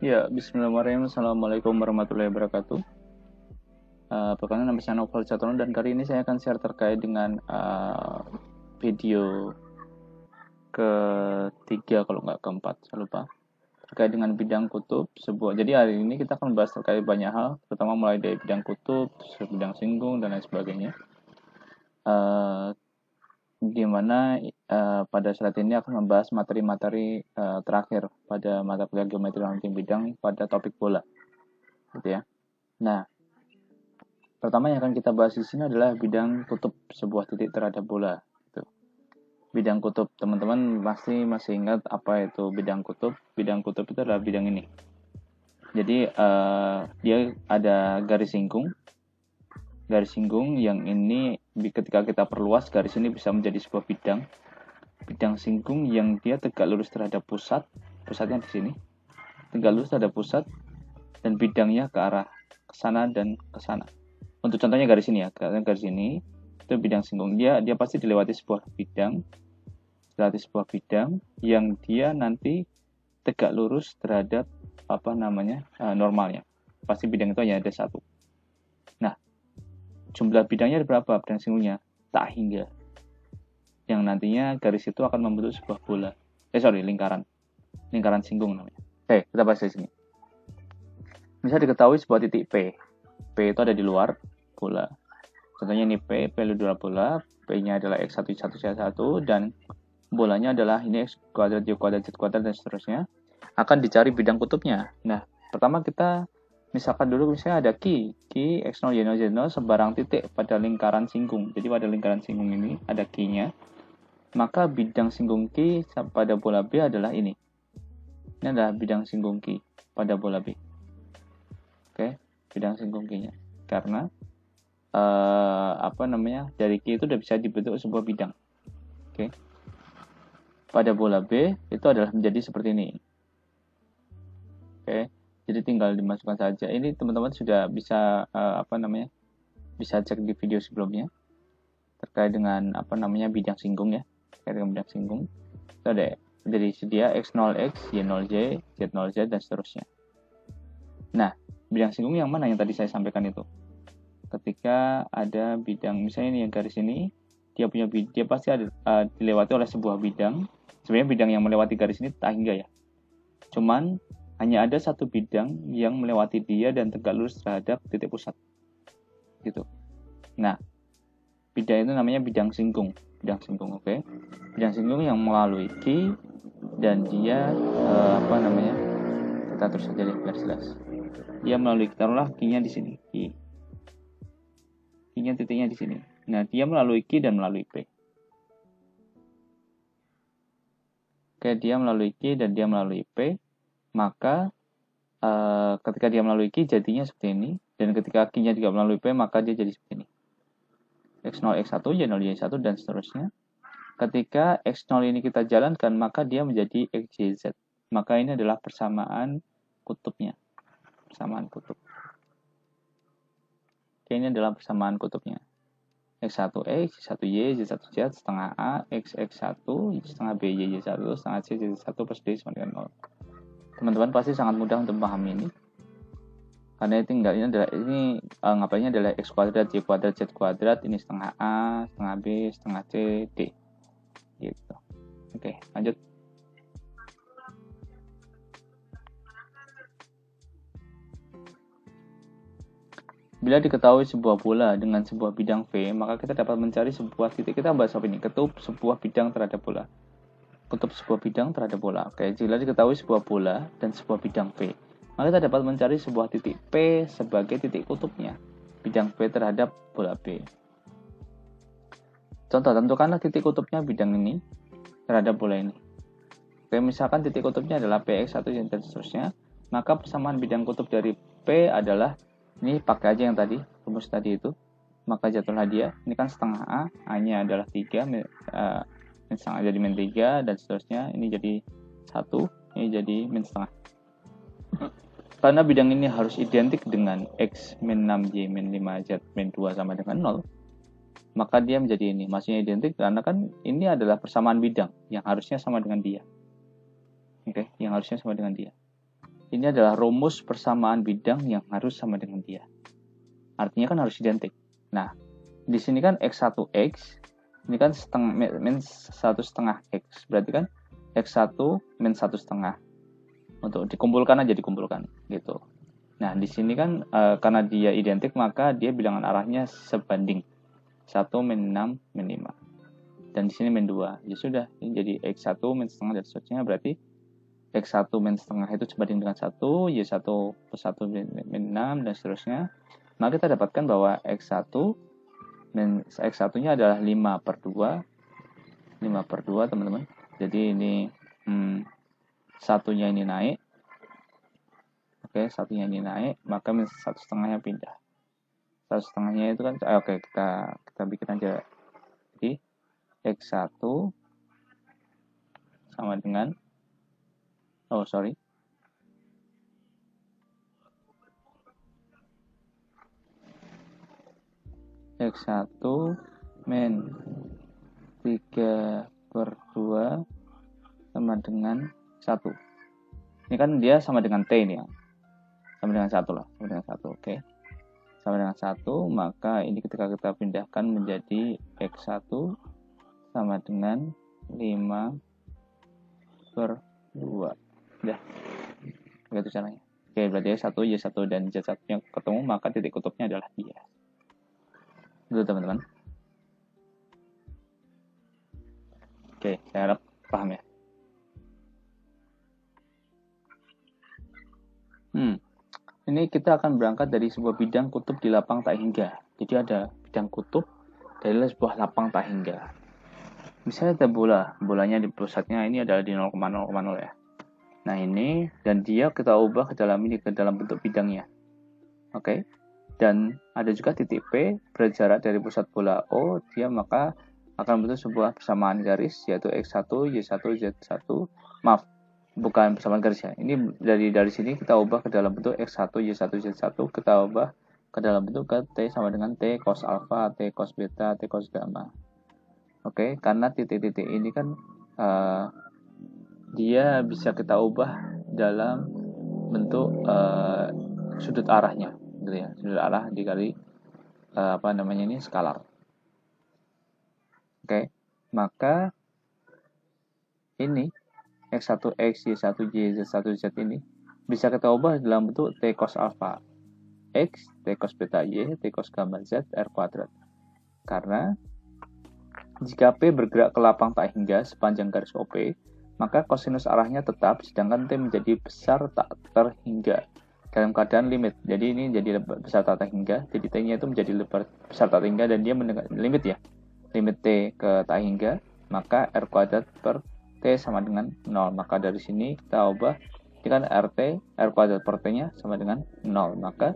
Ya, bismillahirrahmanirrahim. Assalamualaikum warahmatullahi wabarakatuh. Perkenalkan nama saya Novel Catono dan kali ini saya akan share terkait dengan video ketiga kalau nggak keempat, saya lupa. Terkait dengan bidang kutub sebuah. Jadi hari ini kita akan membahas terkait banyak hal, terutama mulai dari bidang kutub, bidang singgung dan lain sebagainya. Uh, Pada saat ini akan membahas materi-materi terakhir pada mata kuliah geometri dan bidang pada topik bola, gitu ya. Nah, pertama yang akan kita bahas di sini adalah bidang kutub sebuah titik terhadap bola. Gitu. Bidang kutub, teman-teman pasti masih ingat apa itu bidang kutub? Bidang kutub itu adalah bidang ini. Jadi dia ada garis singgung. Garis singgung yang ini ketika kita perluas, garis ini bisa menjadi sebuah bidang. Bidang singgung yang dia tegak lurus terhadap pusat. Pusatnya di sini. Tegak lurus terhadap pusat dan bidangnya ke arah ke sana dan ke sana. Untuk contohnya garis ini ya, garis ini itu bidang singgung. Dia pasti dilewati sebuah bidang yang dia nanti tegak lurus terhadap normalnya. Pasti bidang itu hanya ada satu. Nah, jumlah bidangnya ada berapa? Bidang singgungnya tak hingga. Yang nantinya garis itu akan membentuk sebuah bola. Lingkaran singgung namanya. Oke, kita bahas di sini. Bisa diketahui sebuah titik P. P itu ada di luar bola. Contohnya ini P adalah bola, P-nya adalah X1, Y1, dan bolanya adalah ini X kuadrat, Y kuadrat, Z kuadrat, dan seterusnya. Akan dicari bidang kutubnya. Nah, pertama kita misalkan dulu misalnya ada Q X0, Y0, Z0 sebarang titik pada lingkaran singgung. Jadi pada lingkaran singgung ini ada Q-nya. Maka bidang singgung Q pada bola B adalah ini. Ini adalah bidang singgung Q pada bola B. Oke, bidang singgung Q-nya. Karena dari Q itu sudah bisa dibentuk sebuah bidang. Oke. Pada bola B itu adalah menjadi seperti ini. Oke. Jadi tinggal dimasukkan saja. Ini teman-teman sudah bisa bisa cek di video sebelumnya terkait dengan bidang singgung ya. Terkait dengan bidang singgung. Itu ada jadi sedia X0X, Y0Y, Z0Z dan seterusnya. Nah, bidang singgung yang mana yang tadi saya sampaikan itu? Ketika ada bidang, misalnya ini yang garis ini, dia pasti ada dilewati oleh sebuah bidang. Sebenarnya bidang yang melewati garis ini tak hingga ya. Cuman hanya ada satu bidang yang melewati dia dan tegak lurus terhadap titik pusat. Gitu. Nah, bidang itu namanya bidang singgung. Bidang singgung, oke. Bidang singgung yang melalui Q dan dia kita terus saja biar jelas. Dia melalui, taruhlah Q-nya di sini. Q-nya titiknya di sini. Nah, dia melalui Q dan melalui P. Oke, dia melalui Q dan dia melalui P. Maka ketika dia melalui Q jadinya seperti ini. Dan ketika Q-nya juga melalui P, maka dia jadi seperti ini. X0, X1, Y0, Y1, dan seterusnya. Ketika X0 ini kita jalankan, maka dia menjadi XYZ. Maka ini adalah persamaan kutubnya. Persamaan kutub. Oke, ini adalah persamaan kutubnya. X1X, Y1Y, Z1Z, setengah A, X1, setengah B, Y1, setengah C, Z1 plus D sama dengan 0. Teman-teman pasti sangat mudah untuk memahami ini. Karena ini ngapainnya adalah X kuadrat, Y kuadrat, Z kuadrat, ini setengah A, setengah B, setengah C, D. Gitu. Oke, lanjut. Bila diketahui sebuah bola dengan sebuah bidang V, maka kita dapat mencari sebuah titik. Kita bahas apa ini? Kutub sebuah bidang terhadap bola. Kutub sebuah bidang terhadap bola. Oke, bila diketahui sebuah bola dan sebuah bidang V, maka kita dapat mencari sebuah titik P sebagai titik kutubnya. Bidang V terhadap bola B. Contoh, tentukanlah titik kutubnya bidang ini terhadap bola ini. Oke, misalkan titik kutubnya adalah PX1 dan seterusnya, maka persamaan bidang kutub dari P adalah, ini pakai aja yang tadi, rumus tadi itu, maka jatuhlah dia, ini kan setengah A, A-nya adalah 3, setengah jadi min 3, dan seterusnya, ini jadi 1, ini jadi min setengah. Karena bidang ini harus identik dengan X min 6Y min 5Z min 2 sama dengan 0, maka dia menjadi ini, maksudnya identik karena kan ini adalah persamaan bidang yang harusnya sama dengan dia. Oke, yang harusnya sama dengan dia. ini adalah rumus persamaan bidang yang harus sama dengan dia. Artinya kan harus identik. Nah, di sini kan X1X, ini kan min 1,5 X. Berarti kan X1 min 1,5. Untuk dikumpulkan aja, dikumpulkan gitu. Nah, di sini kan karena dia identik, maka dia bilangan arahnya sebanding 1 min 6 min 5. Dan di sini min 2. Ya sudah, ini jadi X1 min setengah dan seterusnya. Berarti X1 min setengah itu sebanding dengan 1, Y1 plus 1 min 6, dan seterusnya. Maka kita dapatkan bahwa X1 nya adalah 5/2. 5/2, teman-teman. Jadi ini satunya ini naik. Oke, satunya ini naik, maka min 1,5-nya pindah. 1,5-nya itu kan, oke, kita bikin aja. Jadi X1 sama dengan X1 min 3/2 sama dengan 1. Ini kan dia sama dengan T ini ya. Sama dengan 1 lah. Sama dengan 1, oke. Sama dengan 1, maka ini ketika kita pindahkan menjadi X1 sama dengan 5/2. Udah. Begitu caranya. Oke, berarti Y1, Y1 dan Z1 yang ketemu, maka titik kutubnya adalah dia. Itu teman-teman. Oke, saya harap paham ya. Ini kita akan berangkat dari sebuah bidang kutub di lapang tak hingga. Jadi ada bidang kutub dari sebuah lapang tak hingga. Misalnya ada bolanya di pusatnya ini adalah di 0,0,0 ya. Nah ini, dan dia kita ubah ke dalam bentuk bidangnya. Oke. Dan ada juga titik P berjarak dari pusat bola O, dia maka akan bentuk sebuah persamaan garis, yaitu X1, Y1, Z1. Maaf, bukan persamaan garis ya. Ini dari sini kita ubah ke dalam bentuk X1, Y1, Z1, kita ubah ke dalam bentuk ke T sama dengan T cos alpha, T cos beta, T cos gamma. Oke, karena titik-titik ini kan dia bisa kita ubah dalam bentuk sudut arahnya, gitu ya. Sudut arah dikali skalar. Oke, maka ini X1X, Y1Y, Z1Z ini bisa kita ubah dalam bentuk T cos alpha X, T cos beta Y, T cos gamma Z, R kuadrat. Karena jika P bergerak ke lapang tak hingga sepanjang garis OP, maka kosinus arahnya tetap, sedangkan T menjadi besar tak terhingga dalam keadaan limit. Jadi ini jadi besar tak terhingga, jadi T-nya itu menjadi besar tak terhingga, dan dia limit ya. Limit T ke tak hingga, maka R kuadrat per T sama dengan 0. Maka dari sini kita ubah, ini kan RT, R kuadrat per T-nya sama dengan 0. Maka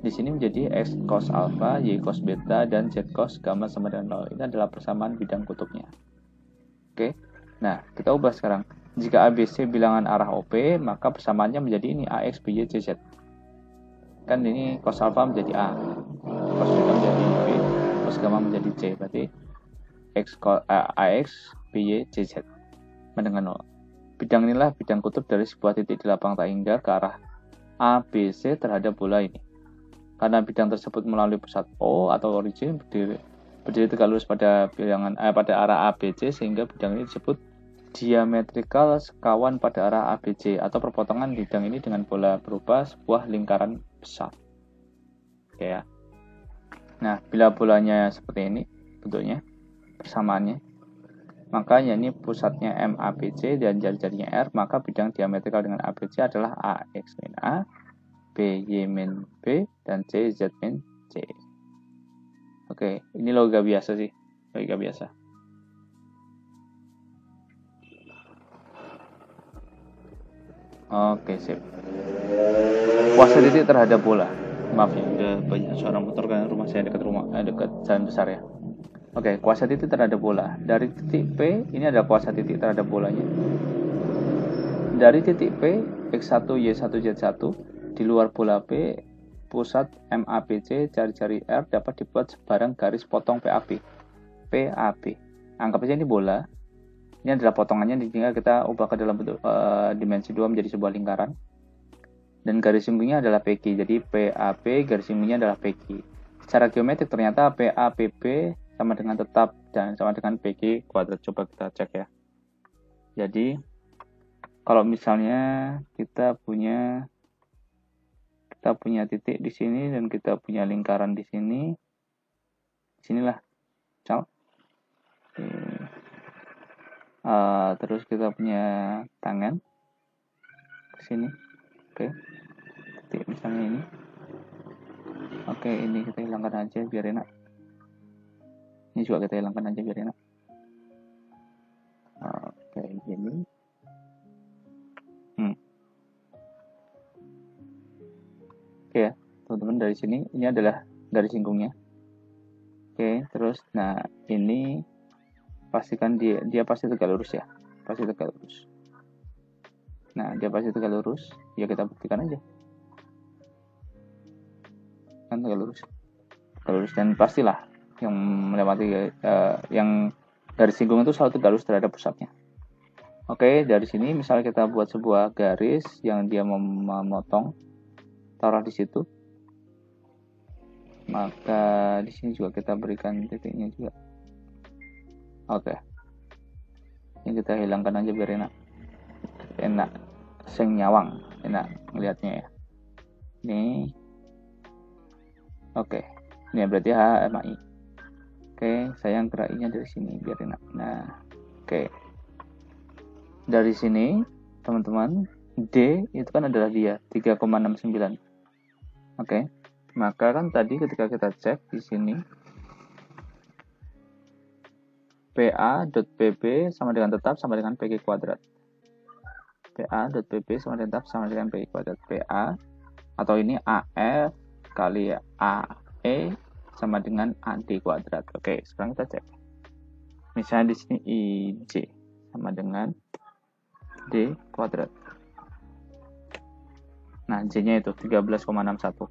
di sini menjadi X cos alpha, Y cos beta, dan Z cos gamma sama dengan 0. Ini adalah persamaan bidang kutubnya. Oke. Nah, kita ubah sekarang. Jika ABC bilangan arah OP, maka persamaannya menjadi ini AX, BY, CZ. Kan ini cos alpha menjadi A, cos beta menjadi B, cos gamma menjadi C. Berarti AX, BY, CZ dengan 0. Bidang inilah bidang kutub dari sebuah titik di lapang tak hingga ke arah ABC terhadap bola ini. Karena bidang tersebut melalui pusat O atau origin berdiri tegak lurus pada arah ABC, sehingga bidang ini disebut diametrikal sekawan pada arah ABC, atau perpotongan bidang ini dengan bola berupa sebuah lingkaran besar. Oke ya. Nah, bila bolanya seperti ini bentuknya, persamaannya, maka ini pusatnya MABC dan jari-jarinya R, maka bidang diametrikal dengan ABC adalah AX min A, BY min B, dan CZ min C. Oke, ini logika biasa sih. Logika biasa. Oke, sip. Kuasa titik terhadap bola. Maaf ya, udah banyak suara motor kan, rumah saya dekat jalan besar ya. Oke, kuasa titik terhadap bola. Dari titik P, ini ada kuasa titik terhadap bolanya. Dari titik P, X1, Y1, Z1, di luar bola P, pusat MABC, jari-jari R dapat dibuat sebarang garis potong PAB. PAB. Anggap saja ini bola. Ini adalah potongannya, tinggal kita ubah ke dalam bentuk dimensi 2 menjadi sebuah lingkaran. dan garis singkungnya adalah PQ. Jadi PAP garis singkungnya adalah PQ. Secara geometrik ternyata PAPB sama dengan tetap dan sama dengan PQ kuadrat. Coba kita cek ya. Jadi kalau misalnya kita punya titik di sini dan kita punya lingkaran di sini, sinilah, terus kita punya tangan ke sini, oke, titik misalnya ini, oke, ini kita hilangkan aja biar enak, ini juga kita hilangkan aja biar enak, oke, gini. Oke ya, teman-teman, dari sini ini adalah garis singkungnya. Oke, terus nah ini pastikan dia pasti tegak lurus ya. Pasti tegak lurus. Nah, dia pasti tegak lurus, ya kita buktikan aja. Kan tegak lurus. Tegak lurus, dan pastilah yang melewati yang garis singgung itu selalu tegak lurus terhadap pusatnya. Oke, dari sini misalnya kita buat sebuah garis yang dia memotong, taruh di situ, maka di sini juga kita berikan titiknya juga. Oke, ini kita hilangkan aja biar enak sing nyawang, enak melihatnya ya. Ini oke, ini berarti H sama I. Oke, saya angkat I nya dari sini biar enak. Nah, oke, dari sini teman-teman, D itu kan adalah dia 3,69. Oke, maka kan tadi ketika kita cek di sini PA.PB sama dengan tetap sama dengan PQ kuadrat. PA.PB sama dengan tetap sama dengan PQ kuadrat. PA atau ini AF kali AE sama dengan AD kuadrat. Oke, sekarang kita cek. Misalnya di sini IJ sama dengan D kuadrat. Nah, J-nya itu 13,61.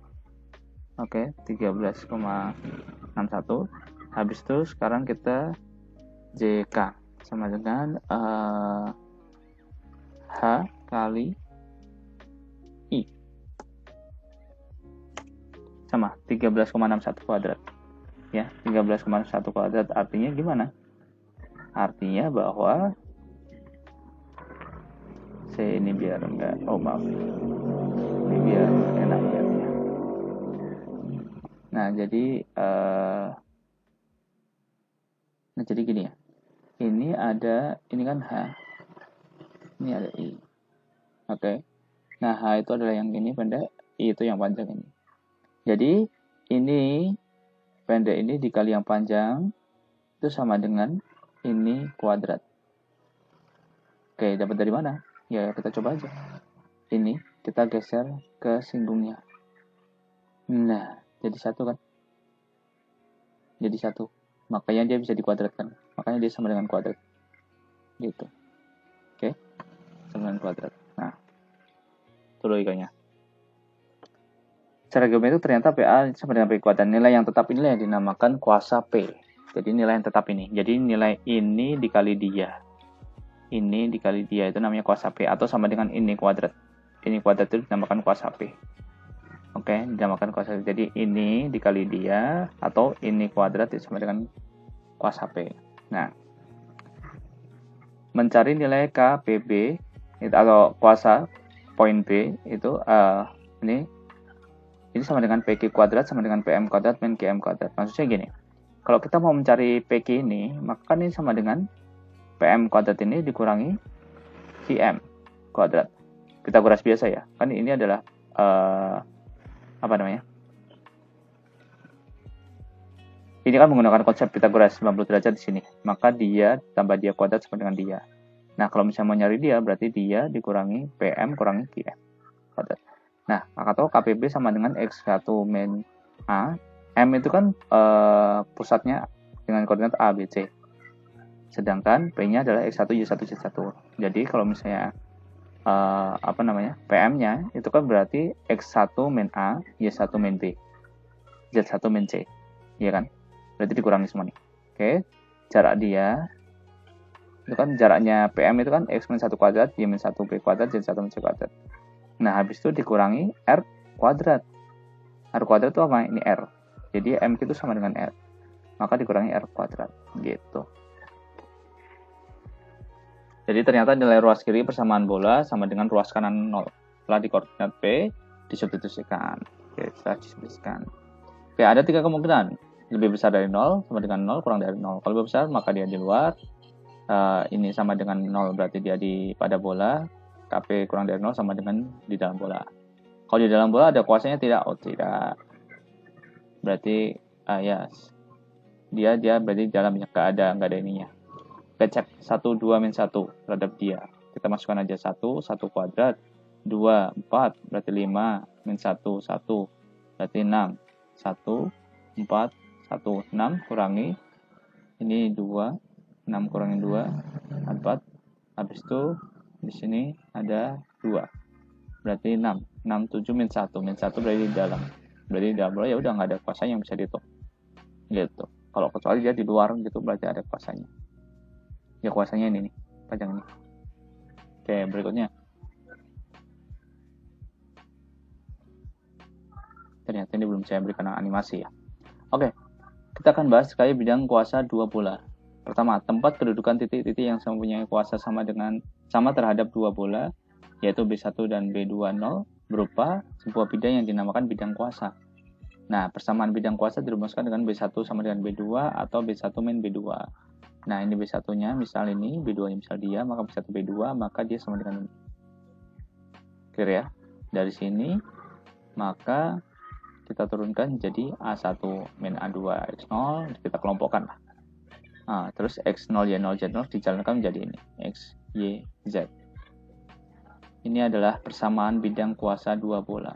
Oke, 13,61. Habis itu sekarang kita JK sama dengan H kali I. Sama 13,61 kuadrat. Ya, 13,61 kuadrat artinya gimana? Artinya bahwa ini biar enggak, maaf. Ini biar enak ya. Nah, jadi gini ya. Ini kan H. Ini ada I. Oke. Nah, H itu adalah yang ini pendek, I itu yang panjang ini. Jadi, ini pendek ini dikali yang panjang itu sama dengan ini kuadrat. Oke, dapat dari mana? Ya, kita coba aja. Ini kita geser ke singgungnya. Nah, jadi satu kan? Jadi satu. Makanya dia bisa dikuadratkan. Makanya dia sama dengan kuadrat. Gitu. Oke. Sama dengan kuadrat. Nah, itu logikanya. Secara geometri ternyata PA sama dengan P kuadrat. Nilai yang tetap inilah yang dinamakan kuasa P. Jadi nilai yang tetap ini. Jadi nilai ini dikali dia. Ini dikali dia itu namanya kuasa P. Atau sama dengan ini kuadrat. Ini kuadrat itu dinamakan kuasa P. Oke, dinamakan kuasa P. Jadi ini dikali dia atau ini kuadrat itu sama dengan kuasa P. Nah, mencari nilai KPB itu atau kuasa poin B itu ini sama dengan PQ kuadrat sama dengan PM kuadrat min QM kuadrat. Maksudnya gini, kalau kita mau mencari PQ ini, maka ini sama dengan PM kuadrat ini dikurangi QM kuadrat. Pitagoras biasa ya. Kan ini adalah ini kan menggunakan konsep Pitagoras 90 derajat di sini. Maka dia tambah dia kuadrat sama dengan dia. Nah, kalau misalnya mau nyari dia, berarti dia dikurangi PM kurangi QM kuadrat. Nah, atau KPB sama dengan X1 min A. M itu kan pusatnya dengan koordinat A, B, C. Sedangkan P-nya adalah X1, Y1, Z1. Jadi, kalau misalnya PM-nya itu kan berarti X1 min A, Y1 min B, Z1 min C. Iya kan? Berarti dikurangi semua nih. Oke. Jarak dia itu kan jaraknya PM itu kan X min 1 kuadrat, Y min 1 B kuadrat, Z1 min C kuadrat. Nah, habis itu dikurangi R kuadrat. R kuadrat itu apa? Ini R. Jadi M itu sama dengan R. Maka dikurangi R kuadrat. Gitu. Jadi ternyata nilai ruas kiri persamaan bola sama dengan ruas kanan 0. Setelah di koordinat P, disubstitusikan. Oke, setelah disubstitusikan. Oke, ada 3 kemungkinan. Lebih besar dari 0, sama dengan 0, kurang dari 0. Kalau lebih besar, maka dia di luar. Ini sama dengan 0, berarti dia di pada bola. KP kurang dari 0 sama dengan di dalam bola. Kalau di dalam bola ada kuasanya tidak? Oh, tidak. Berarti, yes. Dia berarti di dalamnya, nggak ada ininya. Kita cek 1, 2, min 1 terhadap dia. Kita masukkan aja 1 kuadrat. 2, 4, berarti 5, min 1, 1, berarti 6. 1, 4, 1, 6, kurangi. Ini 2, 6 kurangi 2, 4. Habis itu, di sini ada 2. Berarti 6. 6, 7, min 1. Min 1 berarti di dalam. Berarti di dalam bola ya udah nggak ada kuasanya yang bisa dihitung. Gitu. Kalau kecuali dia di luar gitu berarti ada kuasanya. Ya kuasanya ini nih, panjang ini. Oke, berikutnya. Ternyata ini belum saya berikan animasi ya. Oke, kita akan bahas sekali bidang kuasa dua bola. Pertama, tempat kedudukan titik-titik yang mempunyai kuasa sama terhadap dua bola, yaitu B1 dan B20, berupa sebuah bidang yang dinamakan bidang kuasa. Nah, persamaan bidang kuasa dirumuskan dengan B1 sama dengan B2 atau B1 min B2. Nah, ini B1-nya, misal ini, B2-nya misal dia, maka B1 B2, maka dia sama dengan ini. Clear ya? Dari sini, maka kita turunkan jadi A1 min A2 X0, kita kelompokkan lah. Nah, terus X0, Y0, Z0 dijalankan menjadi ini, X, Y, Z. Ini adalah persamaan bidang kuasa dua bola.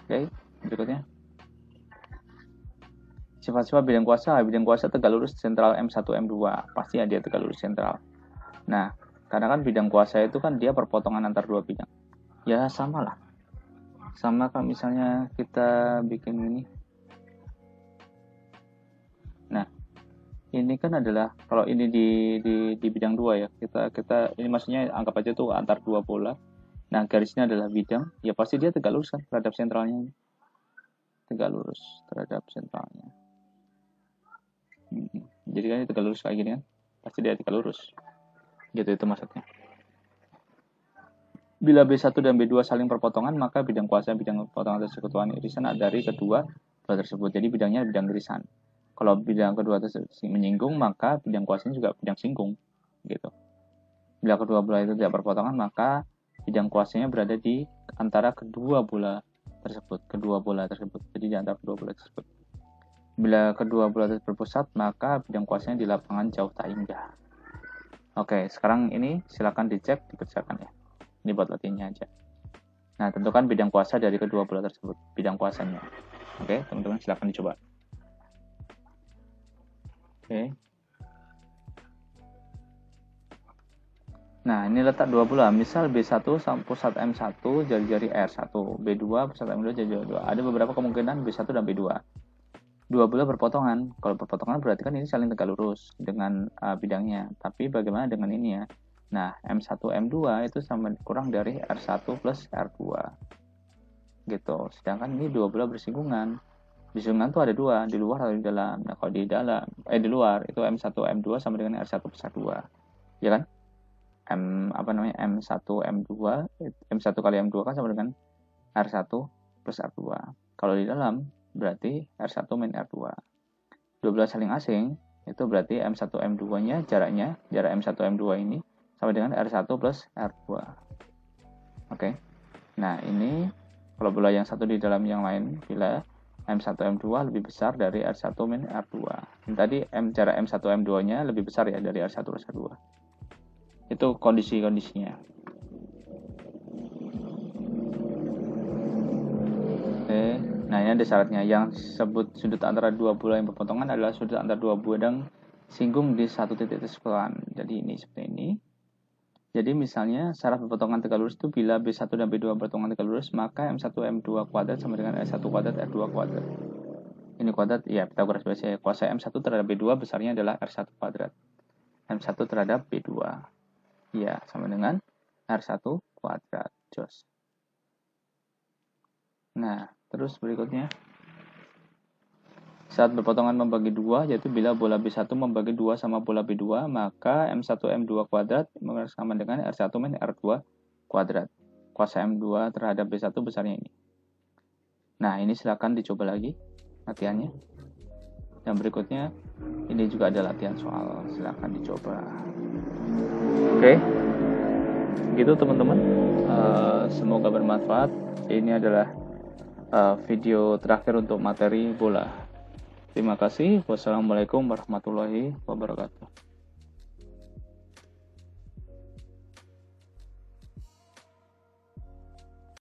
Oke, berikutnya. Sifat-sifat bidang kuasa tegak lurus sentral M1, M2. Pasti dia tegak lurus sentral. Nah, karena kan bidang kuasa itu kan dia perpotongan antar dua bidang. Ya, sama lah. Sama kan misalnya kita bikin ini. Nah, ini kan adalah, kalau ini di bidang 2 ya. Kita ini maksudnya anggap aja tuh antar dua bola. Nah, garisnya adalah bidang. Ya pasti dia tegak lurus kan terhadap sentralnya. Tegak lurus terhadap sentralnya. Jadi kan itu tegak lurus kayak gini kan, pasti dia tegak lurus gitu, itu maksudnya. Bila B1 dan B2 saling perpotongan, maka bidang kuasa bidang perpotongan persekutuan irisan dari kedua bola tersebut. Jadi bidangnya bidang irisan. Kalau bidang kedua tersebut menyinggung, maka bidang kuasanya juga bidang singgung gitu. Bila kedua bola itu tidak perpotongan, maka bidang kuasanya berada di antara kedua bola tersebut. Jadi di antara kedua bola tersebut. Bila kedua bola berpusat, maka bidang kuasanya di lapangan jauh tak indah. Oke, sekarang ini silakan dicek, dikerjakan ya. Ini buat latihannya aja. Nah, tentukan bidang kuasa dari kedua bola tersebut, bidang kuasanya. Oke, teman-teman silakan dicoba. Oke. Nah, ini letak dua bola. Misal B1 pusat M1, jari-jari R1. B2 pusat M2, jari-jari R2. Ada beberapa kemungkinan B1 dan B2. Dua bola berpotongan. Kalau berpotongan berarti kan ini saling tegak lurus dengan bidangnya. Tapi bagaimana dengan ini ya? Nah, M1, M2 itu sama kurang dari R1 plus R2. Gitu. Sedangkan ini dua bola bersinggungan. Bersinggungan tuh ada dua, di luar atau di dalam. Nah, kalau di luar itu M1, M2 sama dengan R1 plus R2. Ya kan? M1, M2, M1 kali M2 kan sama dengan R1 plus R2. Kalau di dalam berarti R1 min R2. Dua bola saling asing, itu berarti M1 M2-nya jarak M1 M2 ini sama dengan R1 plus R2. Oke. Nah, ini kalau bola yang satu di dalam yang lain, bila M1 M2 lebih besar dari R1 min R2. Dan tadi jarak M1 M2-nya lebih besar ya dari R1 plus R2. Itu kondisi-kondisinya. Oke. Nah, ini ada syaratnya. Yang sebut sudut antara dua bola yang berpotongan adalah sudut antara dua bidang singgung di satu titik tersebut. Jadi ini seperti ini. Jadi misalnya syarat berpotongan tegak lurus itu bila B1 dan B2 berpotongan tegak lurus, maka M1 M2 kuadrat sama dengan R1 kuadrat R2 kuadrat. Ini kuadrat, ya Pythagoras biasa. Kuasa M1 terhadap B2 besarnya adalah R1 kuadrat. M1 terhadap B2. Ya, sama dengan R1 kuadrat. jos. Nah, terus berikutnya. Saat berpotongan membagi 2, yaitu bila bola B1 membagi 2 sama bola B2, maka M1 M2 kuadrat sama dengan R1 min R2 kuadrat. Kuasa M2 terhadap B1 besarnya ini. Nah, ini silakan dicoba lagi latihannya. Dan berikutnya, ini juga ada latihan soal, silakan dicoba. Oke, gitu teman-teman. Semoga bermanfaat. Ini adalah video terakhir untuk materi bola. Terima kasih. Wassalamualaikum warahmatullahi wabarakatuh.